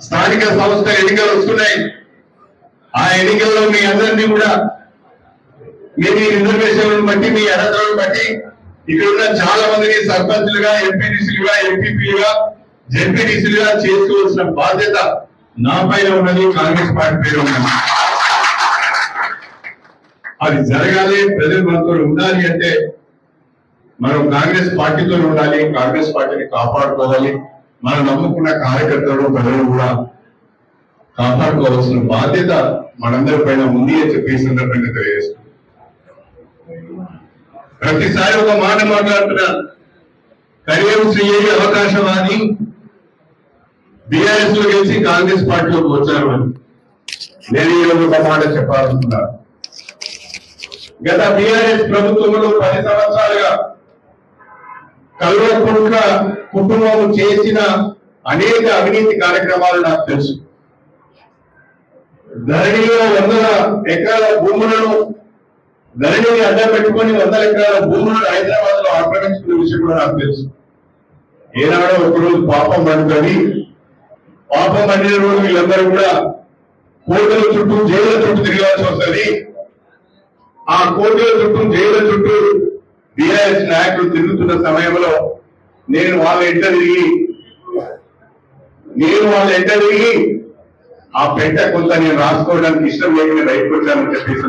స్థానిక సంస్థల ఎన్నికలు వస్తున్నాయి. ఆ ఎన్నికల్లో మీ అందరినీ కూడా మీ రిజర్వేషన్లను బట్టి మీ అర్హతలను బట్టి ఇక్కడ ఉన్న చాలా మందిని సర్పంచ్లుగా, ఎంపీటీసీలుగా, ఎంపీపీలుగా, జెడ్పీటీసీలుగా చేసుకోవాల్సిన బాధ్యత నా పైన ఉన్నది, కాంగ్రెస్ పార్టీ పైన ఉన్నది. అది జరగాలి, ప్రజలు మనతో ఉండాలి అంటే మనం కాంగ్రెస్ పార్టీతో ఉండాలి, కాంగ్రెస్ పార్టీని కాపాడుకోవాలి. మనం నమ్ముకున్న కార్యకర్తలు ప్రజలు కూడా కాపాడుకోవాల్సిన బాధ్యత మనందరి పైన ఉంది అని చెప్పి ఈ సందర్భంగా తెలియజేస్తున్నాం. ప్రతిసారి ఒక మాట మాట్లాడుతున్నారు, కడియం శ్రీయేవి అవకాశవాది బీఆర్ఎస్ లో గెలిచి కాంగ్రెస్ పార్టీలోకి వచ్చారు అని నేను ఈరోజు ఒక మాట చెప్పాలనుకున్నాను. గత బీఆర్ఎస్ ప్రభుత్వంలో 10 సంవత్సరాలుగా కల్వకుంట్ల కుటుంబం చేసిన అనేక అవినీతి కార్యక్రమాలు నాకు తెలుసు. ధరణిలో 100 ఎకరాల భూములను ధరణిని అడ్డం పెట్టుకొని 100 ఎకరాల భూములను హైదరాబాద్ లో ఆక్రమించుకున్న విషయం కూడా నాకు తెలుసు. ఏనాడో ఒకరోజు పాపం పండుకొని పాపం పండిన రోజు వీళ్ళందరూ కూడా కోర్టుల చుట్టూ, జైళ్ల చుట్టూ తిరగాల్సి వస్తుంది. ఆ కోర్టుల చుట్టూ, జైళ్ల చుట్టూ బీఆర్ఎస్ నాయకులు తిరుగుతున్న సమయంలో నేను వాళ్ళ ఎంట తిరిగి ఆ పెట్ట కొంత నేను రాసుకోవడానికి ఇష్టం లేకుండా బయటకు వచ్చానని చెప్పేసి